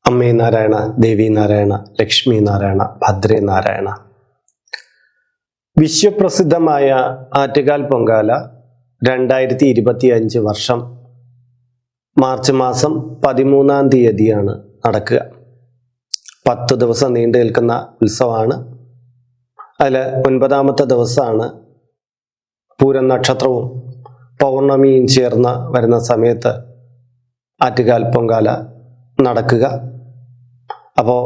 അമ്മേ നാരായണ, ദേവി നാരായണ, ലക്ഷ്മി നാരായണ, ഭദ്രേ നാരായണ. വിശ്വപ്രസിദ്ധമായ ആറ്റുകാൽ പൊങ്കാല 2025 വർഷം മാർച്ച് മാസം 13-ാം തീയതിയാണ് നടക്കുക. 10 ദിവസം നീണ്ടു നിൽക്കുന്ന ഉത്സവമാണ്. അതിൽ 9-ാമത്തെ ദിവസമാണ് പൂരം നക്ഷത്രവും പൗർണമിയും ചേർന്ന് വരുന്ന സമയത്ത് ആറ്റുകാൽ പൊങ്കാല നടക്കുക. അപ്പോൾ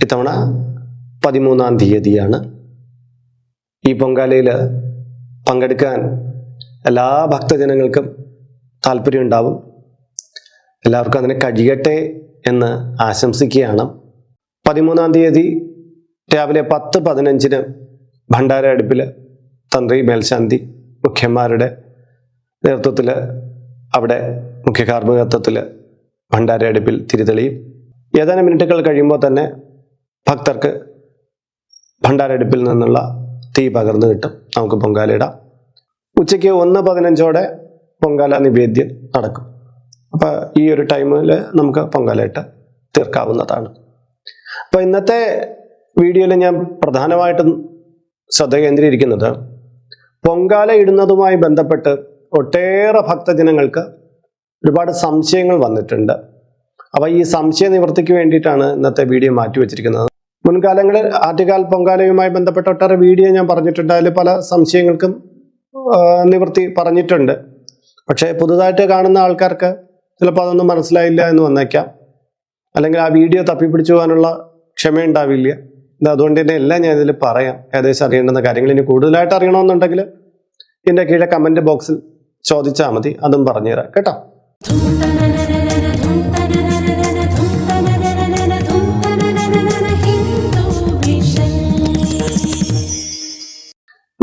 ഇത്തവണ 13-ാം തീയതിയാണ്. ഈ പൊങ്കാലയിൽ പങ്കെടുക്കാൻ എല്ലാ ഭക്തജനങ്ങൾക്കും താല്പര്യം ഉണ്ടാവും. എല്ലാവർക്കും അതിന് കഴിയട്ടെ എന്ന് ആശംസിക്കുകയാണ്. 13-ാം തീയതി രാവിലെ 10:15 ഭണ്ഡാര അടുപ്പിൽ തന്ത്രി മേൽശാന്തി മുഖ്യന്മാരുടെ നേതൃത്വത്തിൽ അവിടെ മുഖ്യ കാർമ്മികത്വത്തിൽ ഭണ്ഡാര അടുപ്പിൽ തിരിതെളിയും. ഏതാനും മിനിറ്റുകൾ കഴിയുമ്പോൾ തന്നെ ഭക്തർക്ക് ഭണ്ഡാര അടുപ്പിൽ നിന്നുള്ള തീ പകർന്നു കിട്ടും. നമുക്ക് പൊങ്കാലയിടാം. ഉച്ചയ്ക്ക് 1:15 പൊങ്കാല നിവേദ്യം നടക്കും. അപ്പോൾ ഈ ഒരു ടൈമിൽ നമുക്ക് പൊങ്കാലയിട്ട് തീർക്കാവുന്നതാണ്. അപ്പോൾ ഇന്നത്തെ വീഡിയോയിൽ ഞാൻ പ്രധാനമായിട്ടും ശ്രദ്ധ കേന്ദ്രീകരിക്കുന്നത് പൊങ്കാല ഇടുന്നതുമായി ബന്ധപ്പെട്ട് ഒട്ടേറെ ഭക്തജനങ്ങൾക്ക് ഒരുപാട് സംശയങ്ങൾ വന്നിട്ടുണ്ട്. അപ്പോൾ ഈ സംശയ നിവൃത്തിക്ക് വേണ്ടിയിട്ടാണ് ഇന്നത്തെ വീഡിയോ മാറ്റി വെച്ചിരിക്കുന്നത്. മുൻകാലങ്ങളിൽ ആറ്റുകാൽ പൊങ്കാലയുമായി ബന്ധപ്പെട്ട ഒട്ടേറെ വീഡിയോ ഞാൻ പറഞ്ഞിട്ടുണ്ട്. അതിൽ പല സംശയങ്ങൾക്കും നിവൃത്തി പറഞ്ഞിട്ടുണ്ട്. പക്ഷേ പുതുതായിട്ട് കാണുന്ന ആൾക്കാർക്ക് ചിലപ്പോൾ അതൊന്നും മനസ്സിലായില്ല എന്ന് വന്നേക്കാം, അല്ലെങ്കിൽ ആ വീഡിയോ തപ്പിപ്പിടിച്ചു പോകാനുള്ള ക്ഷമയുണ്ടാവില്ല. അതുകൊണ്ട് തന്നെ എല്ലാം ഞാൻ ഇതിൽ പറയാം. ഏകദേശം അറിയേണ്ടുന്ന കാര്യങ്ങൾ. ഇനി കൂടുതലായിട്ട് അറിയണമെന്നുണ്ടെങ്കിൽ ഇതിൻ്റെ കീഴെ കമൻറ്റ് ബോക്സിൽ ചോദിച്ചാൽ മതി, അതും പറഞ്ഞുതരാം കേട്ടോ.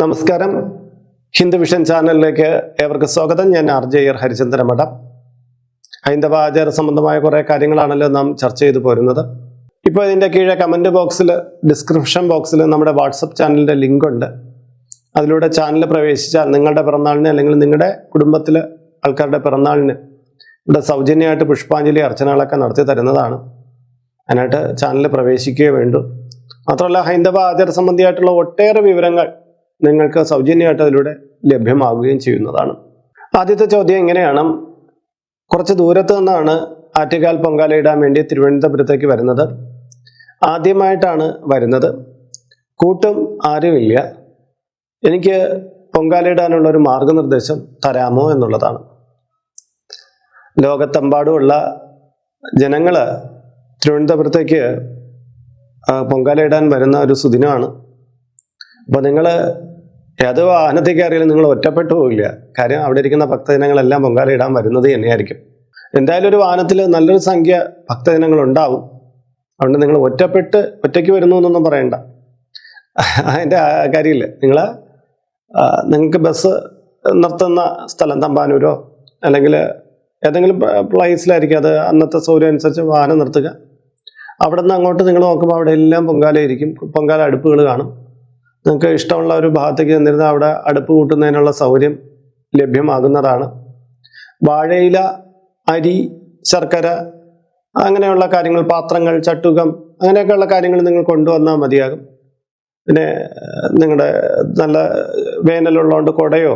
നമസ്കാരം. ഹിന്ദു വിഷൻ ചാനലിലേക്ക് ഏവർക്കും സ്വാഗതം. ഞാൻ RJ ഹരിചന്ദ്ര മഠം. ഹൈന്ദവ ആചാര സംബന്ധമായ കുറേ കാര്യങ്ങളാണല്ലോ നാം ചർച്ച ചെയ്തു പോരുന്നത്. ഇപ്പോൾ ഇതിൻ്റെ കീഴെ കമൻറ്റ് ബോക്സിൽ, ഡിസ്ക്രിപ്ഷൻ ബോക്സിൽ നമ്മുടെ വാട്സപ്പ് ചാനലിൻ്റെ ലിങ്ക് ഉണ്ട്. അതിലൂടെ ചാനൽ പ്രവേശിച്ചാൽ നിങ്ങളുടെ പിറന്നാളിന് അല്ലെങ്കിൽ നിങ്ങളുടെ കുടുംബത്തിലെ ആൾക്കാരുടെ പിറന്നാളിന് ഇവിടെ സൗജന്യമായിട്ട് പുഷ്പാഞ്ജലി അർച്ചനകളൊക്കെ നടത്തി തരുന്നതാണ്. അതിനായിട്ട് ചാനൽ പ്രവേശിക്കുകയേ വേണ്ടൂ. മാത്രമല്ല ഹൈന്ദവ ആചാര സംബന്ധിയായിട്ടുള്ള ഒട്ടേറെ വിവരങ്ങൾ നിങ്ങൾക്ക് സൗജന്യമായിട്ട് അതിലൂടെ ലഭ്യമാവുകയും ചെയ്യുന്നതാണ്. ആദ്യത്തെ ചോദ്യം ഇങ്ങനെയാണ്. കുറച്ച് ദൂരത്ത് നിന്നാണ് ആറ്റുകാൽ പൊങ്കാല ഇടാൻ വേണ്ടി തിരുവനന്തപുരത്തേക്ക് വരുന്നത്. ആദ്യമായിട്ടാണ് വരുന്നത്. കൂട്ടും ആരുമില്ല. എനിക്ക് പൊങ്കാല ഇടാനുള്ള ഒരു മാർഗനിർദ്ദേശം തരാമോ എന്നുള്ളതാണ്. ലോകത്തെമ്പാടുമുള്ള ജനങ്ങൾ തിരുവനന്തപുരത്തേക്ക് പൊങ്കാല ഇടാൻ വരുന്ന ഒരു സുദിനമാണ്. അപ്പോൾ നിങ്ങൾ ഏത് വാഹനത്തിൽ കയറിയാലും നിങ്ങൾ ഒറ്റപ്പെട്ടു പോകില്ല. കാര്യം അവിടെ ഇരിക്കുന്ന ഭക്തജനങ്ങളെല്ലാം പൊങ്കാല ഇടാൻ വരുന്നത് തന്നെയായിരിക്കും. എന്തായാലും ഒരു വാഹനത്തിൽ നല്ലൊരു സംഖ്യ ഭക്തജനങ്ങൾ ഉണ്ടാവും. അതുകൊണ്ട് നിങ്ങൾ ഒറ്റയ്ക്ക് വരുന്നു എന്നൊന്നും പറയണ്ട. അതിൻ്റെ കാര്യമില്ല. നിങ്ങൾക്ക് ബസ് നിർത്തുന്ന സ്ഥലം തമ്പാനൂരോ അല്ലെങ്കിൽ ഏതെങ്കിലും പ്ലേസിലായിരിക്കും. അത് അന്നത്തെ സൗകര്യം അനുസരിച്ച് വാഹനം നിർത്തുക. അവിടെ നിന്ന് അങ്ങോട്ട് നിങ്ങൾ നോക്കുമ്പോൾ അവിടെ എല്ലാം പൊങ്കാലയായിരിക്കും. പൊങ്കാല അടുപ്പുകൾ കാണും. നിങ്ങൾക്ക് ഇഷ്ടമുള്ള ഒരു ഭാഗത്തേക്ക് നിന്നിരുന്ന അവിടെ അടുപ്പ് കൂട്ടുന്നതിനുള്ള സൗകര്യം ലഭ്യമാകുന്നതാണ്. വാഴയില, അരി, ശർക്കര, അങ്ങനെയുള്ള കാര്യങ്ങൾ, പാത്രങ്ങൾ, ചട്ടുകം, അങ്ങനെയൊക്കെയുള്ള കാര്യങ്ങൾ നിങ്ങൾ കൊണ്ടുവന്നാൽ മതിയാകും. പിന്നെ നിങ്ങളുടെ നല്ല വേനലുള്ളതുകൊണ്ട് കുടയോ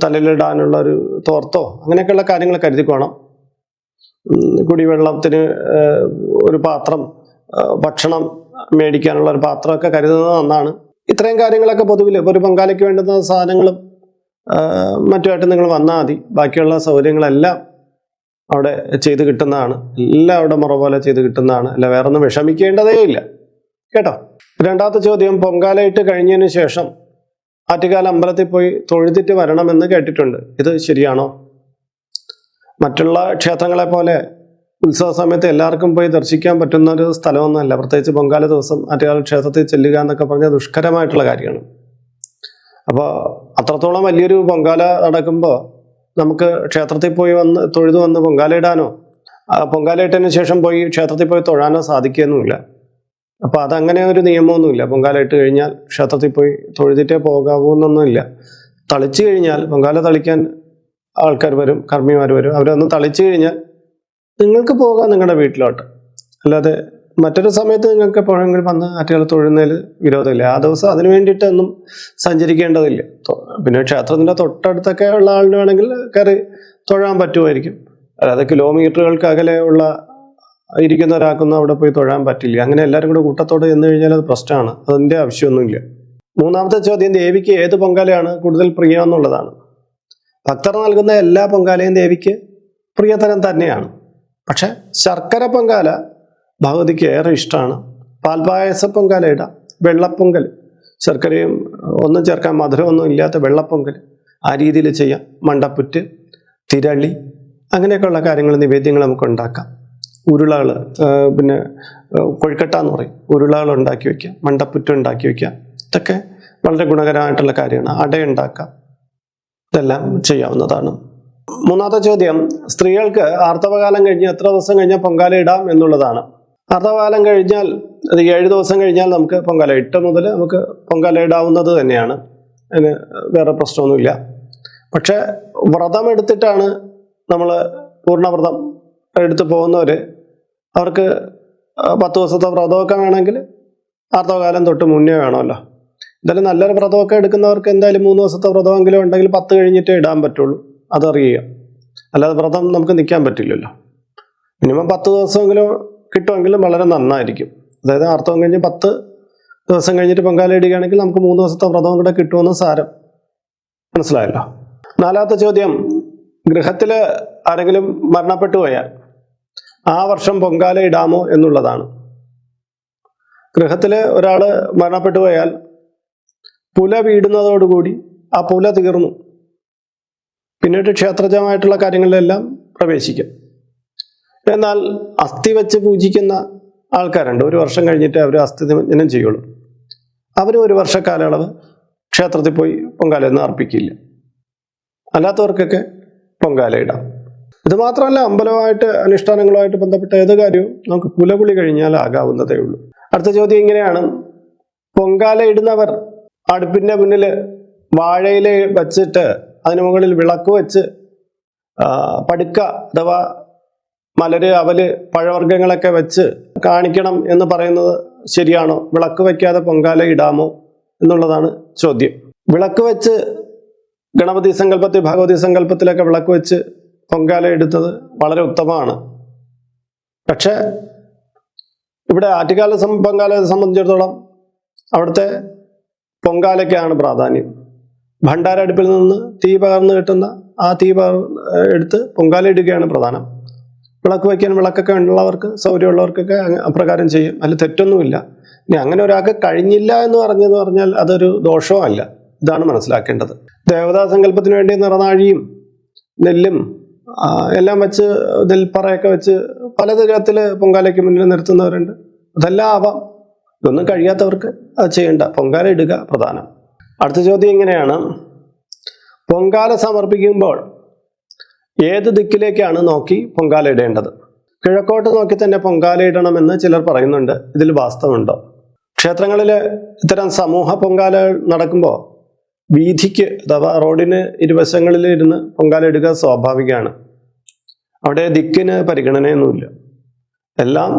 തലയിലിടാനുള്ള ഒരു തോർത്തോ അങ്ങനെയൊക്കെയുള്ള കാര്യങ്ങൾ കരുതിക്കോണം. കുടിവെള്ളത്തിന് ഒരു പാത്രം, ഭക്ഷണം മേടിക്കാനുള്ള ഒരു പാത്രമൊക്കെ കരുതുന്നത് നന്നാണ്. ഇത്രയും കാര്യങ്ങളൊക്കെ പൊതുവിൽ ഒരു പൊങ്കാലയ്ക്ക് വേണ്ടുന്ന സാധനങ്ങളും മറ്റുമായിട്ട് നിങ്ങൾ വന്നാൽ മതി. ബാക്കിയുള്ള സൗകര്യങ്ങളെല്ലാം അവിടെ ചെയ്ത് കിട്ടുന്നതാണ്. എല്ലാം അവിടെ മുറ പോലെ ചെയ്ത് കിട്ടുന്നതാണ്. അല്ല വേറെ ഒന്നും വിഷമിക്കേണ്ടതേ ഇല്ല കേട്ടോ. രണ്ടാമത്തെ ചോദ്യം, പൊങ്കാല ഇട്ട് കഴിഞ്ഞതിന് ശേഷം ആറ്റുകാൽ അമ്പലത്തിൽ പോയി തൊഴുതിട്ട് വരണമെന്ന് കേട്ടിട്ടുണ്ട്. ഇത് ശരിയാണോ? മറ്റുള്ള ക്ഷേത്രങ്ങളെ പോലെ ഉത്സവ സമയത്ത് എല്ലാവർക്കും പോയി ദർശിക്കാൻ പറ്റുന്ന ഒരു സ്ഥലമൊന്നുമല്ല. പ്രത്യേകിച്ച് പൊങ്കാല ദിവസം ആറ്റുകാൽ ക്ഷേത്രത്തിൽ ചെല്ലുക എന്നൊക്കെ പറഞ്ഞാൽ ദുഷ്കരമായിട്ടുള്ള കാര്യമാണ്. അപ്പോൾ അത്രത്തോളം വലിയൊരു പൊങ്കാല നടക്കുമ്പോൾ നമുക്ക് ക്ഷേത്രത്തിൽ പോയി തൊഴുതു വന്ന് പൊങ്കാല ഇടാനോ പൊങ്കാല ഇട്ടതിന് ശേഷം പോയി ക്ഷേത്രത്തിൽ പോയി തൊഴാനോ സാധിക്കുകയൊന്നുമില്ല. അപ്പോൾ അതങ്ങനെ ഒരു നിയമമൊന്നുമില്ല. പൊങ്കാല ഇട്ട് കഴിഞ്ഞാൽ ക്ഷേത്രത്തിൽ പോയി തൊഴുതിട്ടേ പോകാവൂ എന്നൊന്നുമില്ല. തളിച്ചു കഴിഞ്ഞാൽ, പൊങ്കാല തളിക്കാൻ ആൾക്കാർ വരും, കർമ്മിമാർ വരും. അവരൊന്ന് തളിച്ചു കഴിഞ്ഞാൽ നിങ്ങൾക്ക് പോകാം നിങ്ങളുടെ വീട്ടിലോട്ട്. അല്ലാതെ മറ്റൊരു സമയത്ത് നിങ്ങൾക്ക് എപ്പോഴെങ്കിലും വന്ന് ആറ്റുകാൽ തൊഴുന്നതിൽ വിരോധമില്ല. ആ ദിവസം അതിന് വേണ്ടിയിട്ടൊന്നും സഞ്ചരിക്കേണ്ടതില്ല. പിന്നെ ക്ഷേത്രത്തിൻ്റെ തൊട്ടടുത്തൊക്കെ ഉള്ള ആളിന് വേണമെങ്കിൽ കയറി തൊഴാൻ പറ്റുമായിരിക്കും. അല്ലാതെ കിലോമീറ്ററുകൾക്ക് അകലെ ഉള്ള ഇരിക്കുന്ന ഒരാൾക്കൊന്നും അവിടെ പോയി തൊഴാൻ പറ്റില്ല. അങ്ങനെ എല്ലാവരും കൂടെ കൂട്ടത്തോടെ ചെന്ന് കഴിഞ്ഞാൽ അത് പ്രശ്നമാണ്. അതിൻ്റെ ആവശ്യമൊന്നുമില്ല. മൂന്നാമത്തെ ചോദ്യം, ദേവിക്ക് ഏത് പൊങ്കാലയാണ് കൂടുതൽ പ്രിയം എന്നുള്ളതാണ്. ഭക്തർ നൽകുന്ന എല്ലാ പൊങ്കാലയും ദേവിക്ക് പ്രിയതരം തന്നെയാണ്. പക്ഷെ ശർക്കര പൊങ്കാല ഭഗവതിക്ക് ഏറെ ഇഷ്ടമാണ്. പാൽപായസ പൊങ്കാല ഇടാം. വെള്ളപ്പൊങ്കൽ, ശർക്കരയും ഒന്നും ചേർക്കാൻ മധുരമൊന്നും ഇല്ലാത്ത വെള്ളപ്പൊങ്കൽ ആ രീതിയിൽ ചെയ്യാം. മണ്ടപ്പുറ്റ്, തിരളി, അങ്ങനെയൊക്കെയുള്ള കാര്യങ്ങൾ, നിവേദ്യങ്ങൾ നമുക്ക് ഉണ്ടാക്കാം. ഉരുളകൾ, പിന്നെ കൊഴുക്കട്ട എന്ന് പറയും, ഉരുളകൾ ഉണ്ടാക്കി വയ്ക്കാം. മണ്ടപ്പുറ്റ് ഉണ്ടാക്കി വയ്ക്കാം. ഇതൊക്കെ വളരെ ഗുണകരമായിട്ടുള്ള കാര്യമാണ്. അടയുണ്ടാക്കാം. ഇതെല്ലാം ചെയ്യാവുന്നതാണ്. മൂന്നാമത്തെ ചോദ്യം, സ്ത്രീകൾക്ക് ആർത്തവകാലം കഴിഞ്ഞ് എത്ര ദിവസം കഴിഞ്ഞാൽ പൊങ്കാല ഇടാം എന്നുള്ളതാണ്. ആർത്തവകാലം കഴിഞ്ഞാൽ അത് 7 ദിവസം കഴിഞ്ഞാൽ നമുക്ക് പൊങ്കാല 8 മുതൽ നമുക്ക് പൊങ്കാല ഇടാവുന്നത് തന്നെയാണ്. അതിന് വേറെ പ്രശ്നമൊന്നുമില്ല. പക്ഷെ വ്രതം എടുത്തിട്ടാണ് നമ്മൾ പൂർണ്ണവ്രതം എടുത്ത് പോകുന്നവർ, അവർക്ക് 10 ദിവസത്തെ വ്രതമൊക്കെ വേണമെങ്കിൽ ആർത്തവകാലം തൊട്ട് മുന്നേ വേണമല്ലോ. എന്തായാലും നല്ലൊരു വ്രതമൊക്കെ എടുക്കുന്നവർക്ക് എന്തായാലും 3 ദിവസത്തെ വ്രതമെങ്കിലും ഉണ്ടെങ്കിൽ 10 കഴിഞ്ഞിട്ടേ ഇടാൻ പറ്റുള്ളൂ. അതറിയുക. അല്ലാതെ വ്രതം നമുക്ക് നിൽക്കാൻ പറ്റില്ലല്ലോ. മിനിമം 10 ദിവസമെങ്കിലും കിട്ടുമെങ്കിലും വളരെ നന്നായിരിക്കും. അതായത് ആർത്തവം കഴിഞ്ഞ് 10 ദിവസം കഴിഞ്ഞിട്ട് പൊങ്കാല ഇടുകയാണെങ്കിൽ നമുക്ക് 3 ദിവസത്തെ വ്രതവും കൂടെ കിട്ടുമെന്ന് സാരം. മനസ്സിലായല്ലോ. നാലാമത്തെ ചോദ്യം, ഗൃഹത്തിൽ ആരെങ്കിലും മരണപ്പെട്ടു പോയാൽ ആ വർഷം പൊങ്കാല ഇടാമോ എന്നുള്ളതാണ്. ഗൃഹത്തിൽ ഒരാൾ മരണപ്പെട്ടു പോയാൽ പുല വീടുന്നതോടുകൂടി ആ പുല തീർന്നു. പിന്നീട് ക്ഷേത്രജമായിട്ടുള്ള കാര്യങ്ങളിലെല്ലാം പ്രവേശിക്കും. എന്നാൽ അസ്ഥി വെച്ച് പൂജിക്കുന്ന ആൾക്കാരുണ്ട്. 1 വർഷം കഴിഞ്ഞിട്ട് അവർ അസ്ഥി നിമജ്ജനം ചെയ്യുള്ളൂ. അവർ 1 വർഷ കാലയളവ് ക്ഷേത്രത്തിൽ പോയി പൊങ്കാലയൊന്നും അർപ്പിക്കില്ല. അല്ലാത്തവർക്കൊക്കെ പൊങ്കാല ഇടാം. ഇത് മാത്രമല്ല, അമ്പലമായിട്ട് അനുഷ്ഠാനങ്ങളുമായിട്ട് ബന്ധപ്പെട്ട ഏത് കാര്യവും നമുക്ക് പുലകുളി കഴിഞ്ഞാൽ ആകാവുന്നതേ ഉള്ളൂ. അടുത്ത ചോദ്യം ഇങ്ങനെയാണ്, പൊങ്കാല ഇടുന്നവർ അടുപ്പിൻ്റെ മുന്നിൽ വാഴയില വച്ചിട്ട് അതിന് മുകളിൽ വിളക്ക് വെച്ച് പടുക്ക അഥവാ മലര്, അവല്, പഴവർഗ്ഗങ്ങളൊക്കെ വെച്ച് കാണിക്കണം എന്ന് പറയുന്നത് ശരിയാണോ? വിളക്ക് വയ്ക്കാതെ പൊങ്കാല ഇടാമോ എന്നുള്ളതാണ് ചോദ്യം. വിളക്ക് വെച്ച് ഗണപതി സങ്കല്പത്തിൽ, ഭഗവതി സങ്കല്പത്തിലൊക്കെ വിളക്ക് വെച്ച് പൊങ്കാല എടുത്തത് വളരെ ഉത്തമമാണ്. പക്ഷെ ഇവിടെ ആറ്റുകാല പൊങ്കാലയെ സംബന്ധിച്ചിടത്തോളം അവിടുത്തെ പൊങ്കാലയ്ക്കാണ് പ്രാധാന്യം. ഭണ്ഡാര അടുപ്പിൽ നിന്ന് തീ പകർന്ന് കിട്ടുന്ന ആ തീ എടുത്ത് പൊങ്കാല ഇടുകയാണ് പ്രധാനം. വിളക്ക് വയ്ക്കാൻ വിളക്കൊക്കെ ഉള്ളവർക്ക്, സൗകര്യമുള്ളവർക്കൊക്കെ അപ്രകാരം ചെയ്യും. അതിൽ തെറ്റൊന്നുമില്ല. ഇനി അങ്ങനെ ഒരാൾക്ക് കഴിഞ്ഞില്ല എന്ന് പറഞ്ഞാൽ അതൊരു ദോഷവുമല്ല. ഇതാണ് മനസ്സിലാക്കേണ്ടത്. ദേവതാ സങ്കല്പത്തിന് വേണ്ടി നിറനാഴിയും നെല്ലും എല്ലാം വെച്ച്, നെൽപ്പറയൊക്കെ വെച്ച് പല തരത്തിൽ പൊങ്കാലയ്ക്ക് മുന്നിൽ നിർത്തുന്നവരുണ്ട്. അതെല്ലാം ആവാം. ഇതൊന്നും കഴിയാത്തവർക്ക് അത് ചെയ്യേണ്ട. പൊങ്കാല ഇടുക പ്രധാനം. അടുത്ത ചോദ്യം ഇങ്ങനെയാണ്, പൊങ്കാല സമർപ്പിക്കുമ്പോൾ ഏത് ദിക്കിലേക്കാണ് നോക്കി പൊങ്കാല ഇടേണ്ടത്? കിഴക്കോട്ട് നോക്കി തന്നെ പൊങ്കാല ഇടണമെന്ന് ചിലർ പറയുന്നുണ്ട്. ഇതിൽ വാസ്തവമുണ്ടോ? ക്ഷേത്രങ്ങളിൽ ഇത്തരം സമൂഹ പൊങ്കാല നടക്കുമ്പോൾ വീഥിക്ക് അഥവാ റോഡിന് ഇരുവശങ്ങളിൽ ഇരുന്ന് പൊങ്കാല ഇടുക സ്വാഭാവികമാണ്. അവിടെ ദിക്കിന് പരിഗണനയൊന്നുമില്ല. എല്ലാം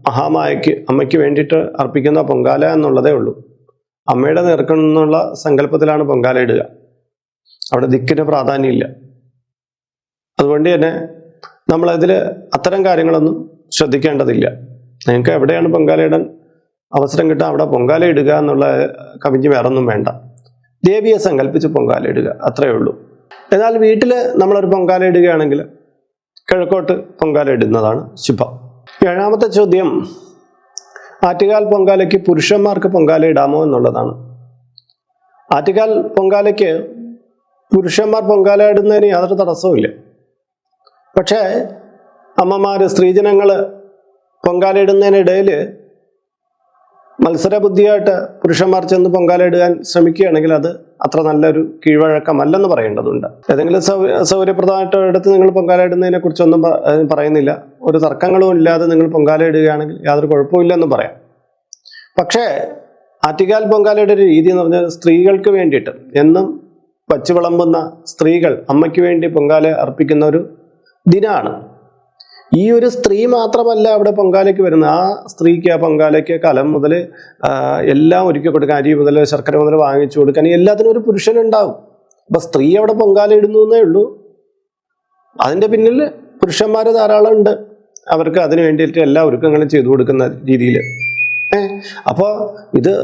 മഹാമായയ്ക്ക്, അമ്മയ്ക്ക് വേണ്ടിയിട്ട് അർപ്പിക്കുന്ന പൊങ്കാല എന്നുള്ളതേ ഉള്ളൂ. അമ്മയുടെ നേർക്കുന്നുള്ള സങ്കല്പത്തിലാണ് പൊങ്കാല ഇടുക. അവിടെ ദിക്കിന് പ്രാധാന്യമില്ല. അതുകൊണ്ട് തന്നെ നമ്മളതിൽ അത്തരം കാര്യങ്ങളൊന്നും ശ്രദ്ധിക്കേണ്ടതില്ല. നിങ്ങൾക്ക് എവിടെയാണ് പൊങ്കാല ഇടാൻ അവസരം കിട്ടുക അവിടെ പൊങ്കാല ഇടുക എന്നുള്ള കവിഞ്ഞ് വേറൊന്നും വേണ്ട. ദേവിയെ സങ്കല്പിച്ച് പൊങ്കാല ഇടുക, അത്രയേ ഉള്ളൂ. എന്നാൽ വീട്ടിൽ നമ്മളൊരു പൊങ്കാല ഇടുകയാണെങ്കിൽ കിഴക്കോട്ട് പൊങ്കാല ഇടുന്നതാണ് ശുഭം. ഏഴാമത്തെ ചോദ്യം, ആറ്റുകാൽ പൊങ്കാലയ്ക്ക് പുരുഷന്മാർക്ക് പൊങ്കാല ഇടാമോ എന്നുള്ളതാണ്. ആറ്റുകാൽ പൊങ്കാലയ്ക്ക് പുരുഷന്മാർ പൊങ്കാല ഇടുന്നതിന് യാതൊരു തടസ്സവുമില്ല. പക്ഷേ അമ്മമാർ, സ്ത്രീജനങ്ങൾ പൊങ്കാല ഇടുന്നതിനിടയിൽ മത്സരബുദ്ധിയായിട്ട് പുരുഷന്മാർ ചെന്ന് പൊങ്കാല ഇടാൻ ശ്രമിക്കുകയാണെങ്കിൽ അത് അത്ര നല്ലൊരു കീഴ്വഴക്കമല്ലെന്ന് പറയേണ്ടതുണ്ട്. ഏതെങ്കിലും സൗകര്യപ്രദമായിട്ട് എടുത്ത് നിങ്ങൾ പൊങ്കാല ഇടുന്നതിനെ കുറിച്ചൊന്നും പറയുന്നില്ല. ഒരു തർക്കങ്ങളും ഇല്ലാതെ നിങ്ങൾ പൊങ്കാല ഇടുകയാണെങ്കിൽ യാതൊരു കുഴപ്പമില്ലെന്ന് പറയാം. പക്ഷേ ആറ്റുകാൽ പൊങ്കാലയുടെ ഒരു രീതി എന്ന് പറഞ്ഞാൽ സ്ത്രീകൾക്ക് വേണ്ടിയിട്ട് എന്നും വച്ചു വിളമ്പുന്ന സ്ത്രീകൾ അമ്മയ്ക്ക് വേണ്ടി പൊങ്കാല അർപ്പിക്കുന്ന ഒരു ദിനമാണ്. ഈ ഒരു സ്ത്രീ മാത്രമല്ല അവിടെ പൊങ്കാലയ്ക്ക് വരുന്നത്. ആ സ്ത്രീക്ക് ആ പൊങ്കാലയ്ക്ക് കലം മുതൽ എല്ലാം ഒരുക്കി കൊടുക്കാൻ, അരി മുതൽ ശർക്കര മുതൽ വാങ്ങിച്ചു കൊടുക്കാൻ എല്ലാത്തിനും ഒരു പുരുഷനുണ്ടാവും. അപ്പൊ സ്ത്രീ അവിടെ പൊങ്കാല ഇടുന്നു എന്നേ ഉള്ളൂ. അതിൻ്റെ പിന്നിൽ പുരുഷന്മാർ ധാരാളം ഉണ്ട്. അവർക്ക് അതിന് വേണ്ടിയിട്ട് എല്ലാ ഒരുക്കങ്ങളും ചെയ്തു കൊടുക്കുന്ന രീതിയിൽ. അപ്പോൾ ഇത്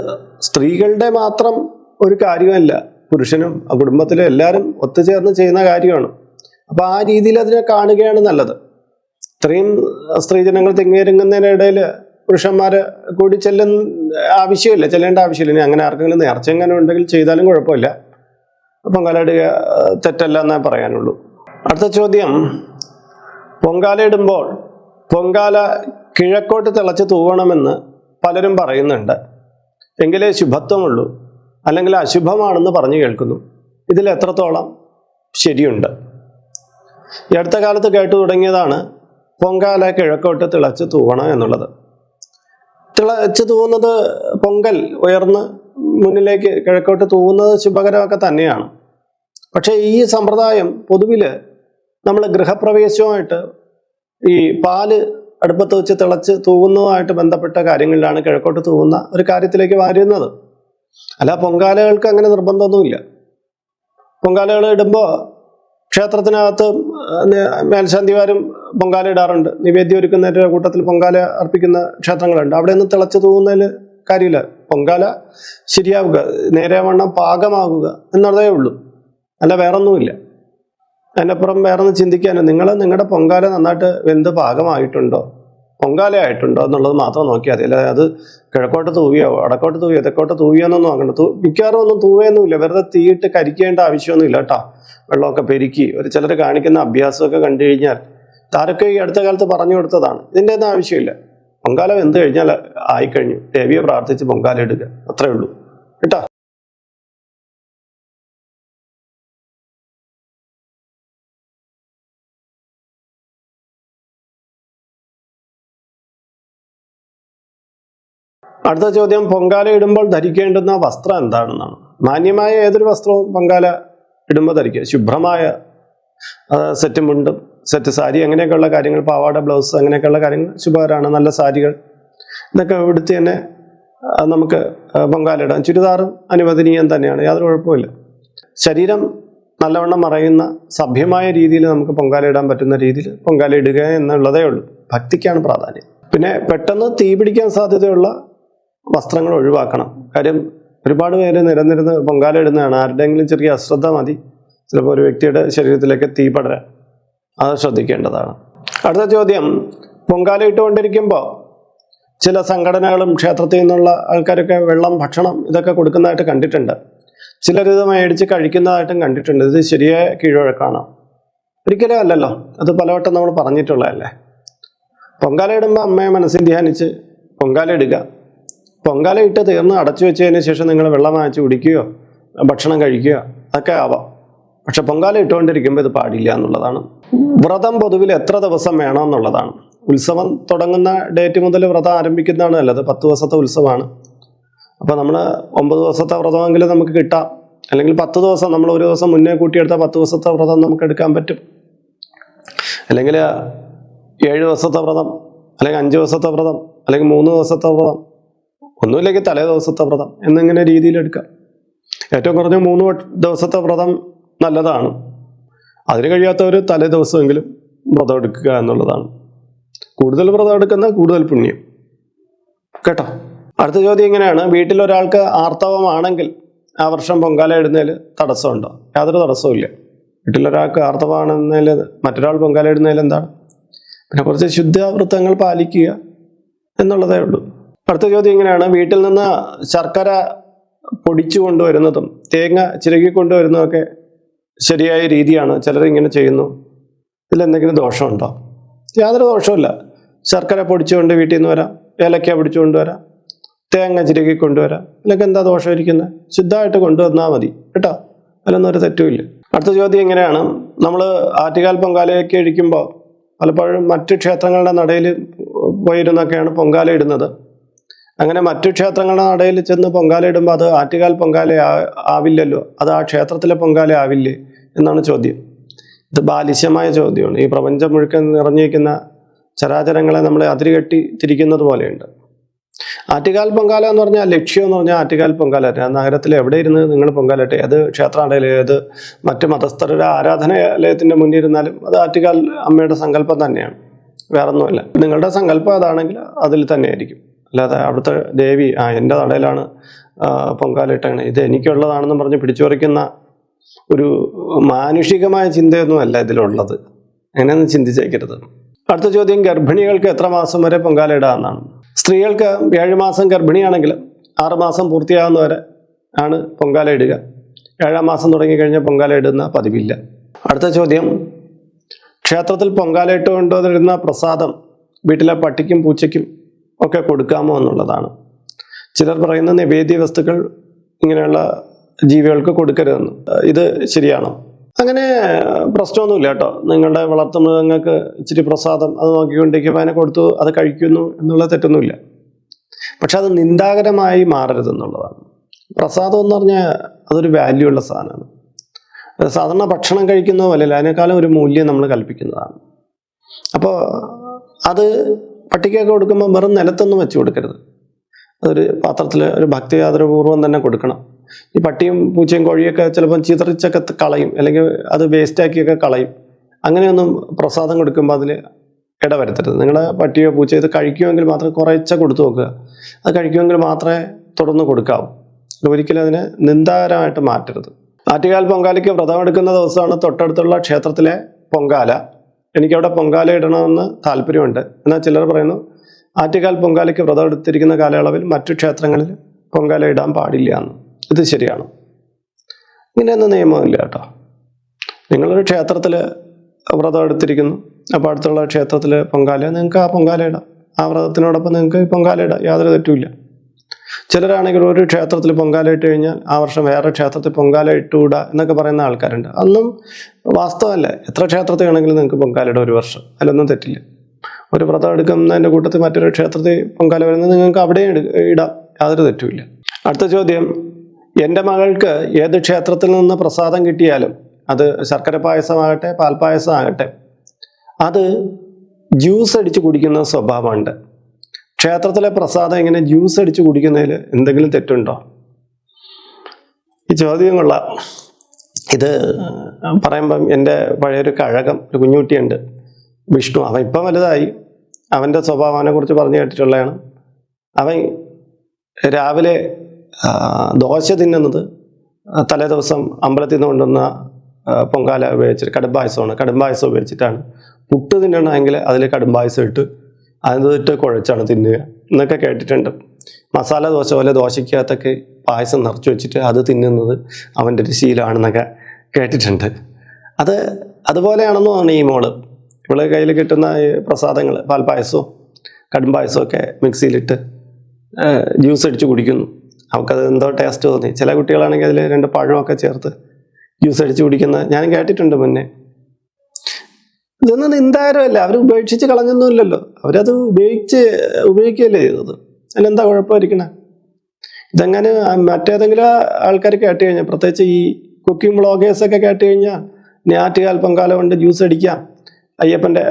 സ്ത്രീകളുടെ മാത്രം ഒരു കാര്യമല്ല, പുരുഷനും കുടുംബത്തിലെ എല്ലാവരും ഒത്തുചേർന്ന് ചെയ്യുന്ന കാര്യമാണ്. അപ്പോൾ ആ രീതിയിൽ അതിനെ കാണുകയാണ് നല്ലത്. ഇത്രയും സ്ത്രീജനങ്ങൾ തിങ്ങിയിറങ്ങുന്നതിനിടയിൽ പുരുഷന്മാർ കൂടി ചെല്ലേണ്ട ആവശ്യമില്ല. ഇനി അങ്ങനെ ആർക്കെങ്കിലും നേർച്ച എങ്ങനെ ഉണ്ടെങ്കിൽ ചെയ്താലും കുഴപ്പമില്ല. പൊങ്കാലയിടുക തെറ്റല്ല എന്നേ പറയാനുള്ളൂ. അടുത്ത ചോദ്യം, പൊങ്കാല ഇടുമ്പോൾ പൊങ്കാല കിഴക്കോട്ട് തിളച്ച് തൂവണമെന്ന് പലരും പറയുന്നുണ്ട്. എങ്കിലേ ശുഭത്വമുള്ളൂ, അല്ലെങ്കിൽ അശുഭമാണെന്ന് പറഞ്ഞു കേൾക്കുന്നു. ഇതിൽ എത്രത്തോളം ശരിയുണ്ട്? ഈ അടുത്ത കാലത്ത് കേട്ടു തുടങ്ങിയതാണ് പൊങ്കാല കിഴക്കോട്ട് തിളച്ച് തൂവണം എന്നുള്ളത്. തിളച്ച് തൂവുന്നത്, പൊങ്കൽ ഉയർന്ന് മുന്നിലേക്ക് കിഴക്കോട്ട് തൂവുന്നത് ശുഭകരമൊക്കെ തന്നെയാണ്. പക്ഷേ ഈ സമ്പ്രദായം പൊതുവിൽ നമ്മൾ ഗൃഹപ്രവേശവുമായിട്ട് ഈ പാല് അടുപ്പത്ത് വെച്ച് തിളച്ച് തൂവുന്നതുമായിട്ട് ബന്ധപ്പെട്ട കാര്യങ്ങളിലാണ് കിഴക്കോട്ട് തൂവുന്ന ഒരു കാര്യത്തിലേക്ക് വരുന്നത്. അല്ല, പൊങ്കാലകൾക്ക് അങ്ങനെ നിർബന്ധമൊന്നുമില്ല. പൊങ്കാലകൾ ഇടുമ്പോൾ ക്ഷേത്രത്തിനകത്ത് മേൽശാന്തിമാരും പൊങ്കാല ഇടാറുണ്ട്. നിവേദ്യം ഒരുക്കുന്നതിൻ്റെ കൂട്ടത്തിൽ പൊങ്കാല അർപ്പിക്കുന്ന ക്ഷേത്രങ്ങളുണ്ട്. അവിടെ നിന്ന് തിളച്ച് തൂവുന്നതിൽ കാര്യമില്ല. പൊങ്കാല ശരിയാവുക, നേരെവണ്ണം പാകമാകുക എന്നുള്ളതേ ഉള്ളൂ, അല്ല വേറൊന്നുമില്ല. അതിനപ്പുറം വേറൊന്നും ചിന്തിക്കാനോ. നിങ്ങളുടെ പൊങ്കാല നന്നായിട്ട് വെന്ത് പാകമായിട്ടുണ്ടോ, പൊങ്കാലയായിട്ടുണ്ടോ എന്നുള്ളത് മാത്രം നോക്കിയാൽ മതി. അല്ല അത് കിഴക്കോട്ട് തൂവിയോ വടക്കോട്ട് തൂവിയോ തെക്കോട്ട് തൂവിയോ എന്നൊന്നും നോക്കണ്ട. മിക്കവാറും ഒന്നും തൂവയൊന്നുമില്ല. വെറുതെ തീയിട്ട് കരിക്കേണ്ട ആവശ്യമൊന്നുമില്ല കേട്ടോ. വെള്ളമൊക്കെ പെരുക്കി ചിലർ കാണിക്കുന്ന അഭ്യാസമൊക്കെ കണ്ടു കഴിഞ്ഞാൽ താരൊക്കെ ഈ അടുത്ത കാലത്ത് പറഞ്ഞു കൊടുത്തതാണ്. ഇതിൻ്റെ ഒന്നും ആവശ്യമില്ല. പൊങ്കാല വെന്ത് കഴിഞ്ഞാൽ ആയിക്കഴിഞ്ഞു, ദേവിയെ പ്രാർത്ഥിച്ച് പൊങ്കാല ഇടുക, അത്രേ ഉള്ളൂ കേട്ടോ. അടുത്ത ചോദ്യം, പൊങ്കാല ഇടുമ്പോൾ ധരിക്കേണ്ടുന്ന വസ്ത്രം എന്താണെന്നാണ്. മാന്യമായ ഏതൊരു വസ്ത്രവും പൊങ്കാല ഇടുമ്പോൾ ധരിക്കുക. ശുഭ്രമായ സെറ്റ് മുണ്ടും സെറ്റ് സാരി അങ്ങനെയൊക്കെയുള്ള കാര്യങ്ങൾ, പാവാട ബ്ലൗസ് അങ്ങനെയൊക്കെയുള്ള കാര്യങ്ങൾ ശുഭകരമാണ്. നല്ല സാരികൾ ഇതൊക്കെ എടുത്ത് തന്നെ നമുക്ക് പൊങ്കാല ഇടാം. ചുരിദാറും അനുവദനീയം തന്നെയാണ്, യാതൊരു കുഴപ്പമില്ല. ശരീരം നല്ലവണ്ണം മറയുന്ന സഭ്യമായ രീതിയിൽ നമുക്ക് പൊങ്കാല ഇടാൻ പറ്റുന്ന രീതിയിൽ പൊങ്കാല ഇടുക എന്നുള്ളതേ ഉള്ളൂ. ഭക്തിക്കാണ് പ്രാധാന്യം. പിന്നെ പെട്ടെന്ന് തീ പിടിക്കാൻ സാധ്യതയുള്ള വസ്ത്രങ്ങൾ ഒഴിവാക്കണം. കാര്യം ഒരുപാട് പേര് നിരന്നിരുന്ന് പൊങ്കാല ഇടുന്നതാണ്. ആരുടെയെങ്കിലും ചെറിയ അശ്രദ്ധ മതി ചിലപ്പോൾ ഒരു വ്യക്തിയുടെ ശരീരത്തിലേക്ക് തീ പടരാൻ. അത് ശ്രദ്ധിക്കേണ്ടതാണ്. അടുത്ത ചോദ്യം, പൊങ്കാല ഇട്ടുകൊണ്ടിരിക്കുമ്പോൾ ചില സംഘടനകളും ക്ഷേത്രത്തിൽ നിന്നുള്ള ആൾക്കാരൊക്കെ വെള്ളം, ഭക്ഷണം ഇതൊക്കെ കൊടുക്കുന്നതായിട്ട് കണ്ടിട്ടുണ്ട്. ചിലരിത് മേടിച്ച് കഴിക്കുന്നതായിട്ടും കണ്ടിട്ടുണ്ട്. ഇത് ശരിയായ കീഴ്വഴക്കാണോ? ഒരിക്കലും അല്ലല്ലോ. അത് പലവട്ടം നമ്മൾ പറഞ്ഞിട്ടുള്ളതല്ലേ. പൊങ്കാല ഇടുമ്പോൾ അമ്മയെ മനസ്സിൽ ധ്യാനിച്ച് പൊങ്കാല ഇടുക. പൊങ്കാല ഇട്ട് തീർന്ന് അടച്ചു വെച്ചതിന് ശേഷം നിങ്ങൾ വെള്ളം വാങ്ങിച്ച് കുടിക്കുകയോ ഭക്ഷണം കഴിക്കുകയോ അതൊക്കെ ആവാം. പക്ഷെ പൊങ്കാല ഇട്ടുകൊണ്ടിരിക്കുമ്പോൾ ഇത് പാടില്ല എന്നുള്ളതാണ്. വ്രതം പൊതുവിൽ എത്ര ദിവസം വേണം എന്നുള്ളതാണ്. ഉത്സവം തുടങ്ങുന്ന ഡേറ്റ് മുതൽ വ്രതം ആരംഭിക്കുന്നതാണ് നല്ലത്. 10 ദിവസത്തെ ഉത്സവമാണ്. അപ്പോൾ നമ്മൾ 9 ദിവസത്തെ വ്രതമെങ്കിലും നമുക്ക് കിട്ടാം. അല്ലെങ്കിൽ 10 ദിവസം, നമ്മൾ ഒരു ദിവസം മുന്നേ കൂട്ടിയെടുത്താൽ 10 ദിവസത്തെ വ്രതം നമുക്ക് എടുക്കാൻ പറ്റും. അല്ലെങ്കിൽ 7 ദിവസത്തെ വ്രതം, അല്ലെങ്കിൽ 5 ദിവസത്തെ വ്രതം, അല്ലെങ്കിൽ 3 ദിവസത്തെ വ്രതം, ഒന്നുമില്ലെങ്കിൽ തലേ ദിവസത്തെ വ്രതം എന്നിങ്ങനെ രീതിയിൽ എടുക്കാം. ഏറ്റവും കുറഞ്ഞ 3 ദിവസത്തെ വ്രതം നല്ലതാണ്. അതിന് കഴിയാത്തവർ തലേ ദിവസമെങ്കിലും വ്രതം എടുക്കുക എന്നുള്ളതാണ്. കൂടുതൽ വ്രതം എടുക്കുന്ന കൂടുതൽ പുണ്യം കേട്ടോ. അടുത്ത ചോദ്യം ഇങ്ങനെയാണ്, വീട്ടിലൊരാൾക്ക് ആർത്തവമാണെങ്കിൽ ആ വർഷം പൊങ്കാല ഇടുന്നതിൽ തടസ്സമുണ്ടോ? യാതൊരു തടസ്സവും ഇല്ല. വീട്ടിലൊരാൾക്ക് ആർത്തവമാണെന്നതിൽ മറ്റൊരാൾ പൊങ്കാല ഇടുന്നതിൽ എന്താണ്? പിന്നെ കുറച്ച് ശുദ്ധവൃത്തങ്ങൾ പാലിക്കുക എന്നുള്ളതേ ഉള്ളൂ. അടുത്ത ചോദ്യം ഇങ്ങനെയാണ്, വീട്ടിൽ നിന്ന് ശർക്കര പൊടിച്ചു കൊണ്ടുവരുന്നതും തേങ്ങ ചിരകി കൊണ്ടുവരുന്നതൊക്കെ ശരിയായ രീതിയാണ്? ചിലർ ഇങ്ങനെ ചെയ്യുന്നു. ഇതിലെന്തെങ്കിലും ദോഷമുണ്ടോ? യാതൊരു ദോഷമില്ല. ശർക്കര പൊടിച്ചുകൊണ്ട് വീട്ടിൽ നിന്ന് വരാം, ഏലക്ക പൊടിച്ചുകൊണ്ട് വരാം, തേങ്ങ ചിരകി കൊണ്ടുവരാം. ഇതിലൊക്കെ എന്താ ദോഷം ഇരിക്കുന്നത്? ശുദ്ധമായിട്ട് കൊണ്ടുവന്നാൽ മതി കേട്ടോ. അതിലൊന്നും ഒരു തെറ്റുമില്ല. അടുത്ത ചോദ്യം ഇങ്ങനെയാണ്, നമ്മൾ ആറ്റുകാൽ പൊങ്കാലയൊക്കെ ഇരിക്കുമ്പോൾ പലപ്പോഴും മറ്റു ക്ഷേത്രങ്ങളുടെ നടയിൽ പോയിരുന്നൊക്കെയാണ് പൊങ്കാല ഇടുന്നത്. അങ്ങനെ മറ്റു ക്ഷേത്രങ്ങളുടെ നടയിൽ ചെന്ന് പൊങ്കാല ഇടുമ്പോൾ അത് ആറ്റുകാൽ പൊങ്കാല ആവില്ലല്ലോ, അത് ആ ക്ഷേത്രത്തിലെ പൊങ്കാല ആവില്ലേ എന്നാണ് ചോദ്യം. ഇത് ബാലിശ്യമായ ചോദ്യമാണ്. ഈ പ്രപഞ്ചം മുഴുക്കൻ നിറഞ്ഞിരിക്കുന്ന ചരാചരങ്ങളെ നമ്മളെ അതിരുകെട്ടി തിരിക്കുന്നത് പോലെയുണ്ട്. ആറ്റുകാൽ പൊങ്കാല എന്ന് പറഞ്ഞാൽ ലക്ഷ്യം എന്ന് പറഞ്ഞാൽ ആറ്റുകാൽ പൊങ്കാല നഗരത്തിൽ എവിടെ ഇരുന്ന് നിങ്ങൾ പൊങ്കാലട്ടെ, അത് ക്ഷേത്രാടയിൽ, അത് മറ്റ് മതസ്ഥരുടെ ആരാധനാലയത്തിൻ്റെ മുന്നിൽ ഇരുന്നാലും അത് ആറ്റുകാൽ അമ്മയുടെ സങ്കല്പം തന്നെയാണ്, വേറൊന്നുമല്ല. നിങ്ങളുടെ സങ്കല്പം അതാണെങ്കിൽ അതിൽ തന്നെ ആയിരിക്കും. അല്ലാതെ അവിടുത്തെ ദേവി എൻ്റെ തടയിലാണ് പൊങ്കാലിട്ടാണ്, ഇത് എനിക്കുള്ളതാണെന്ന് പറഞ്ഞ് പിടിച്ചുപറിക്കുന്ന ഒരു മാനുഷികമായ ചിന്തയൊന്നുമല്ല ഇതിലുള്ളത്. അങ്ങനെയൊന്നും ചിന്തിച്ചേക്കരുത്. അടുത്ത ചോദ്യം, ഗർഭിണികൾക്ക് എത്ര മാസം വരെ പൊങ്കാല ഇടാമെന്നാണ്. സ്ത്രീകൾക്ക് 7 മാസം ഗർഭിണിയാണെങ്കിൽ 6 മാസം പൂർത്തിയാകുന്നവരെ ആണ് പൊങ്കാല ഇടുക. 7-ാം മാസം തുടങ്ങിക്കഴിഞ്ഞാൽ പൊങ്കാല ഇടുന്ന പതിവില്ല. അടുത്ത ചോദ്യം, ക്ഷേത്രത്തിൽ പൊങ്കാല ഇട്ട് കൊണ്ടുവന്നിരുന്ന പ്രസാദം വീട്ടിലെ പട്ടിക്കും പൂച്ചയ്ക്കും ഒക്കെ കൊടുക്കാമോ എന്നുള്ളതാണ്. ചിലർ പറയുന്ന നിവേദ്യ വസ്തുക്കൾ ഇങ്ങനെയുള്ള ജീവികൾക്ക് കൊടുക്കരുതെന്ന്. ഇത് ശരിയാണോ? അങ്ങനെ പ്രശ്നമൊന്നുമില്ല കേട്ടോ. നിങ്ങളുടെ വളർത്തുമൃഗങ്ങൾക്ക് ഇച്ചിരി പ്രസാദം അത് നോക്കിക്കൊണ്ടിരിക്കുമ്പോൾ അതിനെ കൊടുത്തു അത് കഴിക്കുന്നു എന്നുള്ള തെറ്റൊന്നുമില്ല. പക്ഷെ അത് നിന്ദാകരമായി മാറരുതെന്നുള്ളതാണ്. പ്രസാദം എന്ന് പറഞ്ഞാൽ അതൊരു വാല്യൂ ഉള്ള സാധനമാണ്. സാധാരണ ഭക്ഷണം കഴിക്കുന്ന പോലെയല്ല, അതിനേക്കാളും ഒരു മൂല്യം നമ്മൾ കൽപ്പിക്കുന്നതാണ്. അപ്പോൾ അത് പട്ടിക്കൊക്കെ കൊടുക്കുമ്പോൾ വെറും നിലത്തൊന്നും വെച്ച് കൊടുക്കരുത്. അതൊരു പാത്രത്തിൽ ഒരു ഭക്തി ആദരപൂർവ്വം തന്നെ കൊടുക്കണം. ഈ പട്ടിയും പൂച്ചയും കോഴിയൊക്കെ ചിലപ്പം ചിതറിച്ചൊക്കെ കളയും, അല്ലെങ്കിൽ അത് വേസ്റ്റാക്കിയൊക്കെ കളയും. അങ്ങനെയൊന്നും പ്രസാദം കൊടുക്കുമ്പോൾ അതിൽ ഇടവരുത്തരുത്. നിങ്ങളെ പട്ടിയോ പൂച്ചയോ ഇത് കഴിക്കുമെങ്കിൽ മാത്രം കുറേശ്ശെ കൊടുത്തു നോക്കുക. അത് കഴിക്കുമെങ്കിൽ മാത്രമേ തുടർന്ന് കൊടുക്കാവൂ. ഒരിക്കലും അതിനെ നിന്ദാകരമായിട്ട് മാറ്റരുത്. ആറ്റുകാൽ പൊങ്കാലയ്ക്ക് വ്രതം എടുക്കുന്ന ദിവസമാണ് തൊട്ടടുത്തുള്ള ക്ഷേത്രത്തിലെ പൊങ്കാല. എനിക്കവിടെ പൊങ്കാല ഇടണമെന്ന് താല്പര്യമുണ്ട്. എന്നാൽ ചിലർ പറയുന്നു ആറ്റുകാൽ പൊങ്കാലയ്ക്ക് വ്രതം എടുത്തിരിക്കുന്ന കാലയളവിൽ മറ്റു ക്ഷേത്രങ്ങളിൽ പൊങ്കാല ഇടാൻ പാടില്ല എന്ന്. ഇത് ശരിയാണ്? ഇങ്ങനെയൊന്നും നിയമമില്ല കേട്ടോ. നിങ്ങളൊരു ക്ഷേത്രത്തിൽ വ്രതം എടുത്തിരിക്കുന്നു, അപ്പോൾ അടുത്തുള്ള ക്ഷേത്രത്തിൽ പൊങ്കാല, നിങ്ങൾക്ക് ആ പൊങ്കാല ഇടാം. ആ വ്രതത്തിനോടൊപ്പം നിങ്ങൾക്ക് പൊങ്കാല ഇടാം, യാതൊരു തെറ്റുമില്ല. ചിലരാണെങ്കിൽ ഒരു ക്ഷേത്രത്തിൽ പൊങ്കാല ഇട്ട് കഴിഞ്ഞാൽ ആ വർഷം വേറെ ക്ഷേത്രത്തിൽ പൊങ്കാല ഇട്ടുകൂടാ എന്നൊക്കെ പറയുന്ന ആൾക്കാരുണ്ട്. അതൊന്നും വാസ്തവമല്ല. എത്ര ക്ഷേത്രത്തിൽ വേണമെങ്കിലും നിങ്ങൾക്ക് പൊങ്കാല ഇടാം ഒരു വർഷം, അതിലൊന്നും തെറ്റില്ല. ഒരു വ്രതം എടുക്കുന്നതിൻ്റെ കൂട്ടത്തിൽ മറ്റൊരു ക്ഷേത്രത്തിൽ പൊങ്കാല വരുന്നത് നിങ്ങൾക്ക് അവിടെയും ഇടാം, യാതൊരു തെറ്റുമില്ല. അടുത്ത ചോദ്യം, എൻ്റെ മകൾക്ക് ഏത് ക്ഷേത്രത്തിൽ നിന്ന് പ്രസാദം കിട്ടിയാലും അത് ശർക്കര പായസമാകട്ടെ പാൽപ്പായസമാകട്ടെ അത് ജ്യൂസ് അടിച്ച് കുടിക്കുന്ന സ്വഭാവമുണ്ട്. ക്ഷേത്രത്തിലെ പ്രസാദം ഇങ്ങനെ ജ്യൂസ് അടിച്ച് കുടിക്കുന്നതിൽ എന്തെങ്കിലും തെറ്റുണ്ടോ? ഈ ചോദ്യം കൊള്ളാം. ഇത് പറയുമ്പം എൻ്റെ പഴയൊരു കഴകം ഒരു കുഞ്ഞുകുട്ടിയുണ്ട്, വിഷ്ണു. അവൻ ഇപ്പം വലുതായി. അവൻ്റെ സ്വഭാവനെ കുറിച്ച് പറഞ്ഞു കേട്ടിട്ടുള്ളതാണ്. അവൻ രാവിലെ ദോശ തിന്നുന്നത് തലേ ദിവസം അമ്പലത്തിൽ നിന്ന് കൊണ്ടുവന്ന പൊങ്കാല ഉപയോഗിച്ചിട്ട് കടുംപായസം ഉപയോഗിച്ചിട്ടാണ്. പുട്ട് തിന്നണമെങ്കിൽ അതിൽ കടുംപായസം ഇട്ട് അതിട്ട് കുഴച്ചാണ് തിന്നുക എന്നൊക്കെ കേട്ടിട്ടുണ്ട്. മസാല ദോശ പോലെ ദോശയ്ക്കകത്തൊക്കെ പായസം നിറച്ച് വെച്ചിട്ട് അത് തിന്നുന്നത് അവൻ്റെ ഒരു ശീലമാണെന്നൊക്കെ കേട്ടിട്ടുണ്ട്. അതുപോലെയാണെന്ന് തോന്നുന്നു ഈ മോള്. ഇവളെ കയ്യിൽ കിട്ടുന്ന പ്രസാദങ്ങൾ പാൽപ്പായസവും കടുംപായസവും ഒക്കെ മിക്സിയിലിട്ട് ജ്യൂസ് അടിച്ച് കുടിക്കുന്നു. അവൾക്കത് എന്തോ ടേസ്റ്റ് തോന്നി. ചില കുട്ടികളാണെങ്കിൽ അതിൽ 2 പഴമൊക്കെ ചേർത്ത് ജ്യൂസ് അടിച്ച് കുടിക്കുന്നത് ഞാൻ കേട്ടിട്ടുണ്ട് മുന്നേ. ഇതൊന്നും നിന്ദാകരമല്ല. അവർ ഉപേക്ഷിച്ച് കളഞ്ഞൊന്നുമില്ലല്ലോ, അവരത് ഉപയോഗിക്കുകയല്ലേ ചെയ്തത്. അതിലെന്താ കുഴപ്പമായിരിക്കണേ? ഇതെങ്ങനെ മറ്റേതെങ്കിലും ആൾക്കാർ കേട്ട് കഴിഞ്ഞാൽ, പ്രത്യേകിച്ച് ഈ കുക്കിംഗ് വ്ളോഗേഴ്സൊക്കെ കേട്ട് കഴിഞ്ഞാൽ ആറ്റുകാൽ പൊങ്കാല കൊണ്ട് ജ്യൂസ് അടിക്കാം, അയ്യപ്പൻ്റെ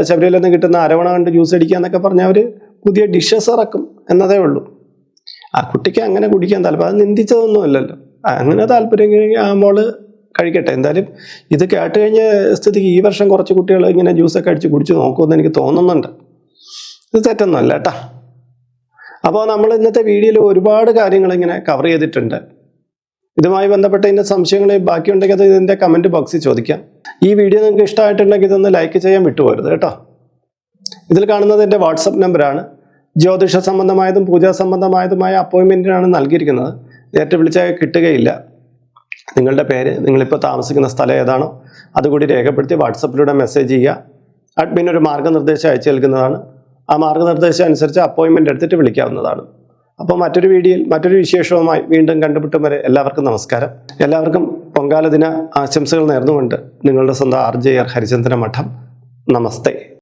ശബരിമലയിൽ നിന്ന് കിട്ടുന്ന അരവണ കൊണ്ട് ജ്യൂസ് അടിക്കുക എന്നൊക്കെ പറഞ്ഞാൽ അവർ പുതിയ ഡിഷസ് ഇറക്കും എന്നതേ ഉള്ളൂ. ആ കുട്ടിക്ക് അങ്ങനെ കുടിക്കാൻ താല്പര്യം, അത് നിന്ദിച്ചതൊന്നുമല്ലല്ലോ. അങ്ങനെ താല്പര്യം ആ മോള് കഴിക്കട്ടെ. എന്തായാലും ഇത് കേട്ട് കഴിഞ്ഞ സ്ഥിതിക്ക് ഈ വർഷം കുറച്ച് കുട്ടികൾ ഇങ്ങനെ ജ്യൂസൊക്കെ അടിച്ച് കുടിച്ച് നോക്കുമെന്ന് എനിക്ക് തോന്നുന്നുണ്ട്. ഇത് തെറ്റൊന്നുമല്ല കേട്ടോ. അപ്പോൾ നമ്മൾ ഇന്നത്തെ വീഡിയോയിൽ ഒരുപാട് കാര്യങ്ങൾ ഇങ്ങനെ കവർ ചെയ്തിട്ടുണ്ട്. ഇതുമായി ബന്ധപ്പെട്ട ഇതിൻ്റെ സംശയങ്ങൾ ബാക്കിയുണ്ടെങ്കിൽ അത് ഇതിൻ്റെ കമൻറ്റ് ബോക്സിൽ ചോദിക്കാം. ഈ വീഡിയോ നിങ്ങൾക്ക് ഇഷ്ടമായിട്ടുണ്ടെങ്കിൽ ഇതൊന്ന് ലൈക്ക് ചെയ്യാൻ വിട്ടുപോകരുത് കേട്ടോ. ഇതിൽ കാണുന്നത് എൻ്റെ വാട്സപ്പ് നമ്പറാണ്. ജ്യോതിഷ സംബന്ധമായതും പൂജാ സംബന്ധമായതുമായ അപ്പോയിൻമെൻറ്റിനാണ് നൽകിയിരിക്കുന്നത്. നേരിട്ട് വിളിച്ചാൽ കിട്ടുകയില്ല. നിങ്ങളുടെ പേര്, നിങ്ങളിപ്പോൾ താമസിക്കുന്ന സ്ഥലം ഏതാണോ അതുകൂടി രേഖപ്പെടുത്തി വാട്സപ്പിലൂടെ മെസ്സേജ് ചെയ്യുക. അഡ്മിൻ ഒരു മാർഗ്ഗനിർദ്ദേശം അയച്ചു നൽകുന്നതാണ്. ആ മാർഗ്ഗനിർദ്ദേശം അനുസരിച്ച് അപ്പോയിൻമെൻറ്റ് എടുത്തിട്ട് വിളിക്കാവുന്നതാണ്. അപ്പോൾ മറ്റൊരു വീഡിയോയിൽ മറ്റൊരു വിശേഷവുമായി വീണ്ടും കണ്ടുമുട്ടും വരെ എല്ലാവർക്കും നമസ്കാരം. എല്ലാവർക്കും പൊങ്കാല ദിന ആശംസകൾ നേർന്നുകൊണ്ട് നിങ്ങളുടെ സ്വന്തം RJ ഹരിചന്ദ്ര മഠം. നമസ്തേ.